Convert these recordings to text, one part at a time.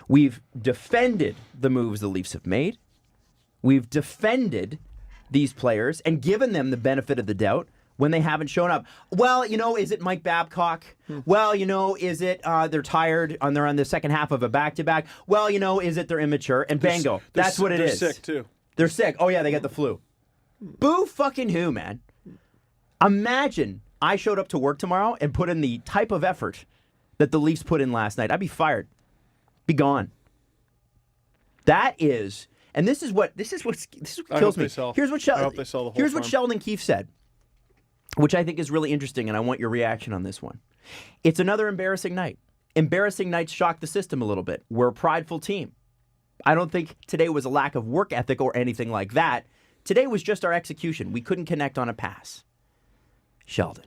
We've defended the moves the Leafs have made. We've defended these players and given them the benefit of the doubt when they haven't shown up. Well, is it Mike Babcock? Well, is it they're tired and they're on the second half of a back-to-back? Well, is it they're immature? And bango, that's what it is. They're sick, too. They're sick. Oh, yeah, they got the flu. Boo fucking who, man? Imagine I showed up to work tomorrow and put in the type of effort that the Leafs put in last night. I'd be fired. Be gone. That is, and this is what kills me. Here's what Sheldon Keefe said, which I think is really interesting, and I want your reaction on this one. It's another embarrassing night. Embarrassing nights shock the system a little bit. We're a prideful team. I don't think today was a lack of work ethic or anything like that. Today was just our execution. We couldn't connect on a pass. Sheldon,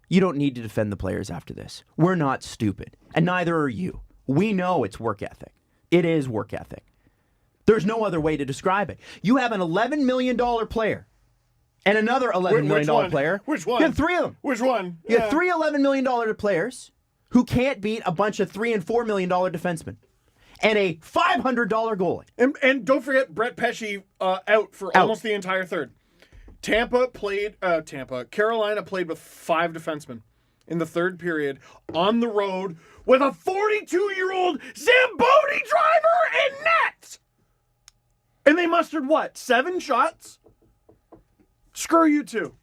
you don't need to defend the players after this. We're not stupid, and neither are you. We know it's work ethic. It is work ethic. There's no other way to describe it. You have an $11 million player and another $11 million player. Which one? You have three of them. Which one? You have three $11 million players who can't beat a bunch of $3 and $4 million defensemen and a $500 goalie. And don't forget Brett Pesce out for almost the entire third. Carolina played with 5 defensemen in the third period on the road with a 42-year-old Zamboni driver in net. And they mustered, 7 shots? Screw you two.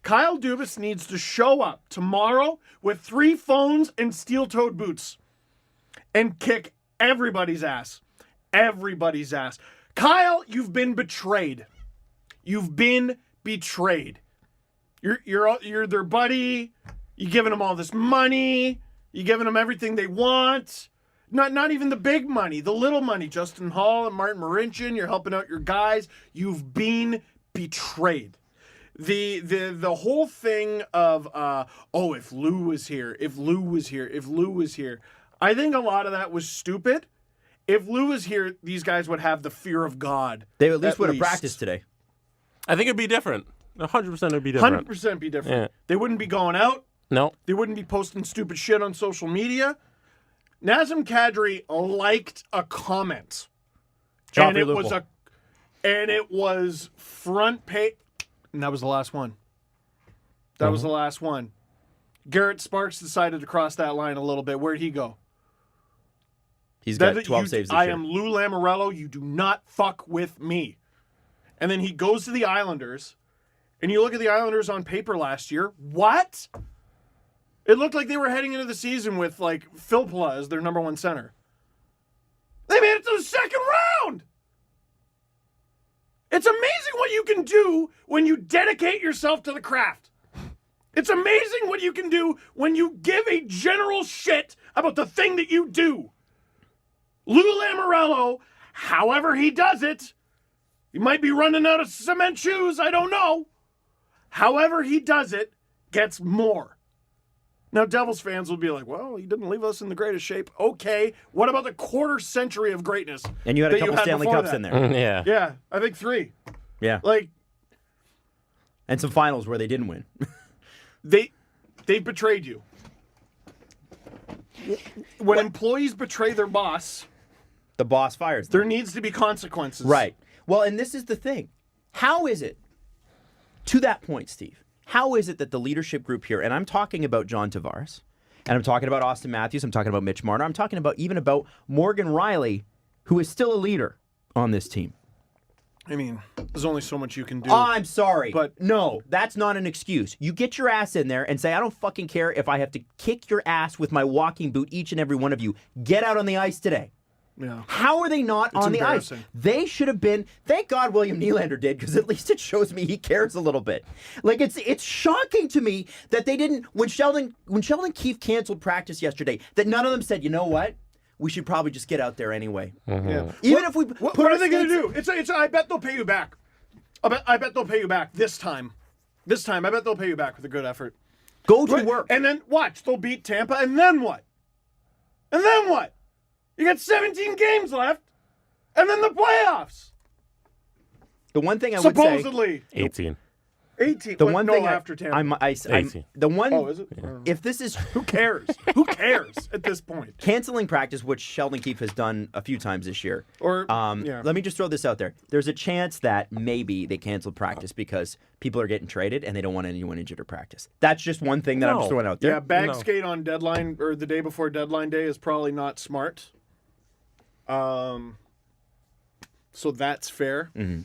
Kyle Dubas needs to show up tomorrow with 3 phones and steel-toed boots and kick everybody's ass. Everybody's ass. Kyle, you've been betrayed. You've been betrayed. You're their buddy. You're giving them all this money. You're giving them everything they want. Not even the big money, the little money. Justin Hall and Martin Marincin, you're helping out your guys. You've been betrayed. The whole thing of if Lou was here, if Lou was here. I think a lot of that was stupid. If Lou was here, these guys would have the fear of God. They at least would have practiced today. I think it'd be different. 100% it'd be different. 100% be different. Yeah. They wouldn't be going out. No. They wouldn't be posting stupid shit on social media. Nazem Kadri liked a comment. And it was front page. And that was the last one. Was the last one. Garrett Sparks decided to cross that line a little bit. Where'd he go? He's got 12 saves this year. I am Lou Lamoriello. You do not fuck with me. And then he goes to the Islanders. And you look at the Islanders on paper last year. What? It looked like they were heading into the season with, Filppula as their number 1 center. They made it to the second round! It's amazing what you can do when you dedicate yourself to the craft. It's amazing what you can do when you give a general shit about the thing that you do. Lou Lamoriello, however he does it, he might be running out of cement shoes, I don't know. However he does it, gets more. Now, Devils fans will be like, well, he didn't leave us in the greatest shape. Okay, what about the quarter century of greatness? And you had a couple Stanley Cups in there. Yeah. Yeah, I think 3. Yeah. And some finals where they didn't win. They betrayed you. When employees betray their boss, the boss fires them. There needs to be consequences. Right. Well, and this is the thing. How is it, to that point, Steve, how is it that the leadership group here, and I'm talking about John Tavares, and I'm talking about Austin Matthews, I'm talking about Mitch Marner, I'm talking about even about Morgan Riley, who is still a leader on this team. I mean, there's only so much you can do. I'm sorry. But no, that's not an excuse. You get your ass in there and say, I don't fucking care if I have to kick your ass with my walking boot, each and every one of you. Get out on the ice today. Yeah. How are they not on the ice? They should have been. Thank God William Nylander did, because at least it shows me he cares a little bit. It's shocking to me that they didn't, when Sheldon Keefe canceled practice yesterday, that none of them said, you know what? We should probably just get out there anyway. Mm-hmm. Yeah. Even if we what are they going to do? It's I bet they'll pay you back. I bet they'll pay you back this time. This time, I bet they'll pay you back with a good effort. Go to work. And then watch, they'll beat Tampa, and then what? And then what? You got 17 games left, and then the playoffs. The one thing I would say... Supposedly. 18. 18. The What? one no, thing after Tampa. I'm the one. Oh, is it? If this is Who cares? Who cares at this point? canceling practice, which Sheldon Keefe has done a few times this year. Or yeah. Let me just throw this out there. There's a chance that maybe they canceled practice because people are getting traded and they don't want anyone injured or practice. That's just one thing that I'm just No. throwing out there. Yeah, bag No. skate on deadline or the day before deadline day is probably not smart. So that's fair. Mm-hmm.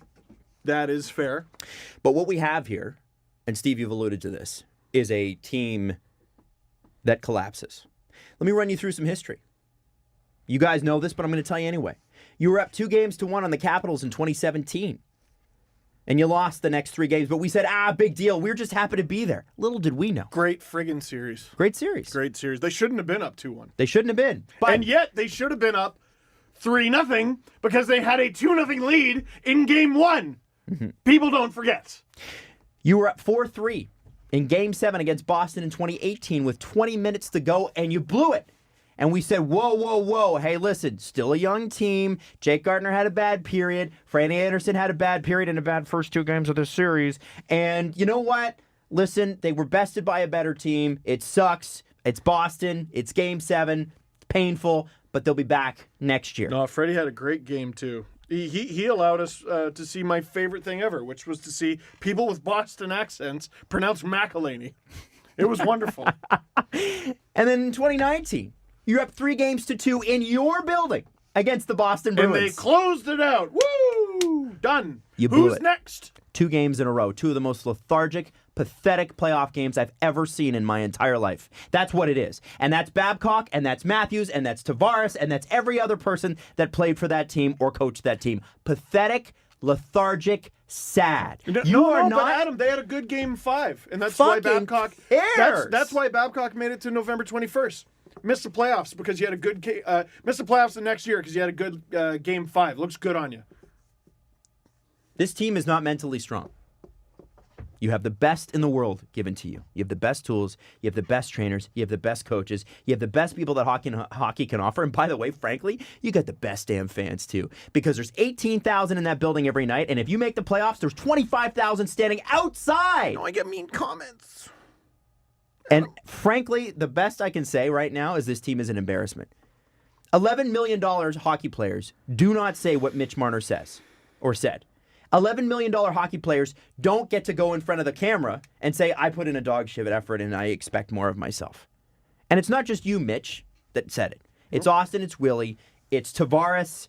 That is fair. But what we have here, and Steve, you've alluded to this, is a team that collapses. Let me run you through some history. You guys know this, but I'm going to tell you anyway. You were up 2-1 on the Capitals in 2017. And you lost the next 3 games, but we said, big deal. We're just happy to be there. Little did we know. Great friggin' series. Great series. Great series. They shouldn't have been up 2-1. They shouldn't have been. But And yet they should have been up 3-0 because they had a 2-0 lead in game 1. Mm-hmm. People don't forget. you were up 4-3 in Game 7 against Boston in 2018 with 20 minutes to go, and you blew it. And we said, whoa, whoa, whoa. Hey, listen, still a young team. Jake Gardner had a bad period. Franny Anderson had a bad period and a bad first 2 games of the series. And you know what? Listen, they were bested by a better team. It sucks. It's Boston. It's Game 7. It's painful, but they'll be back next year. No, Freddie had a great game, too. He allowed us to see my favorite thing ever, which was to see people with Boston accents pronounce McElhaney. It was wonderful. And then in 2019, you're up 3-2 in your building against the Boston Bruins. And they closed it out. Woo! Done. You blew Who's it. next? 2 games in a row. 2 of the most lethargic, pathetic playoff games I've ever seen in my entire life. That's what it is. And that's Babcock, and that's Matthews, and that's Tavares, and that's every other person that played for that team or coached that team. Pathetic, lethargic, sad. But Adam, they had a good game 5, and that's why Fucking Babcock. cares. That's why Babcock made it to November 21st. Missed the playoffs because you had a good. Missed the playoffs the next year because you had a good game 5. Looks good on you. This team is not mentally strong. You have the best in the world given to you. You have the best tools. You have the best trainers. You have the best coaches. You have the best people that hockey can offer. And by the way, frankly, you got the best damn fans too. Because there's 18,000 in that building every night. And if you make the playoffs, there's 25,000 standing outside. I get mean comments. And frankly, the best I can say right now is this team is an embarrassment. $11 million hockey players do not say what Mitch Marner says or said. $11 million hockey players don't get to go in front of the camera and say, I put in a dog shit effort and I expect more of myself. And it's not just you, Mitch, that said it. It's Austin, it's Willie, it's Tavares.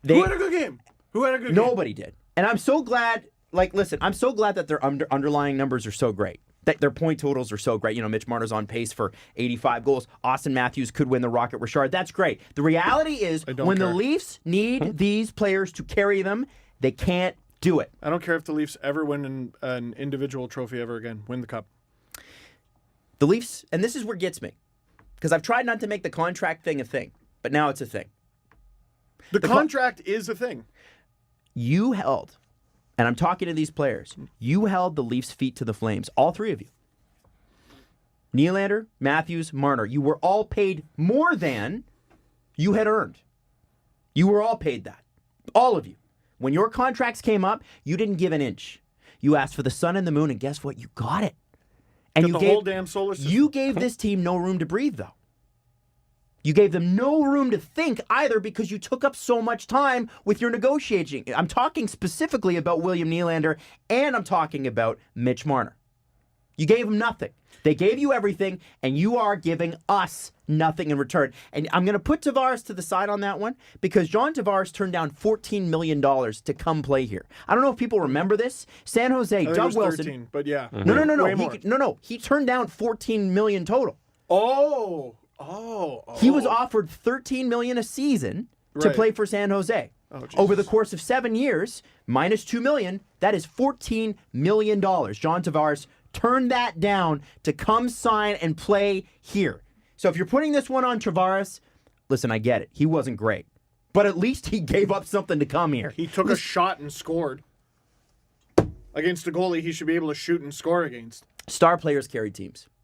Who had a good game? Nobody did. And I'm so glad, I'm so glad that their underlying numbers are so great. That their point totals are so great. You know, Mitch Marner's on pace for 85 goals. Austin Matthews could win the Rocket Richard. That's great. The reality is when the Leafs need these players to carry them, they can't do it. I don't care if the Leafs ever win an individual trophy ever again. Win the cup. The Leafs, and this is where it gets me, because I've tried not to make the contract thing a thing, but now it's a thing. The contract is a thing. You held, and I'm talking to these players, you held the Leafs' feet to the flames, all 3 of you. Nylander, Matthews, Marner, you were all paid more than you had earned. You were all paid that. All of you. When your contracts came up, you didn't give an inch. You asked for the sun and the moon, and guess what? You got it. And Got the whole damn solar system. You gave this team no room to breathe, though. You gave them no room to think either because you took up so much time with your negotiating. I'm talking specifically about William Nylander, and I'm talking about Mitch Marner. You gave them nothing. They gave you everything, and you are giving us nothing in return. And I'm going to put Tavares to the side on that one because John Tavares turned down $14 million to come play here. I don't know if people remember this. San Jose, Doug Wilson. 13, but yeah. No. He turned down $14 million total. He was offered $13 million a season to play for San Jose. Over the course of 7 years, minus $2 million, that is $14 million. John Tavares turned that down to come sign and play here. So if you're putting this one on Tavares, listen, I get it. He wasn't great. But at least he gave up something to come here. He took a shot and scored. Against a goalie he should be able to shoot and score against. Star players carry teams.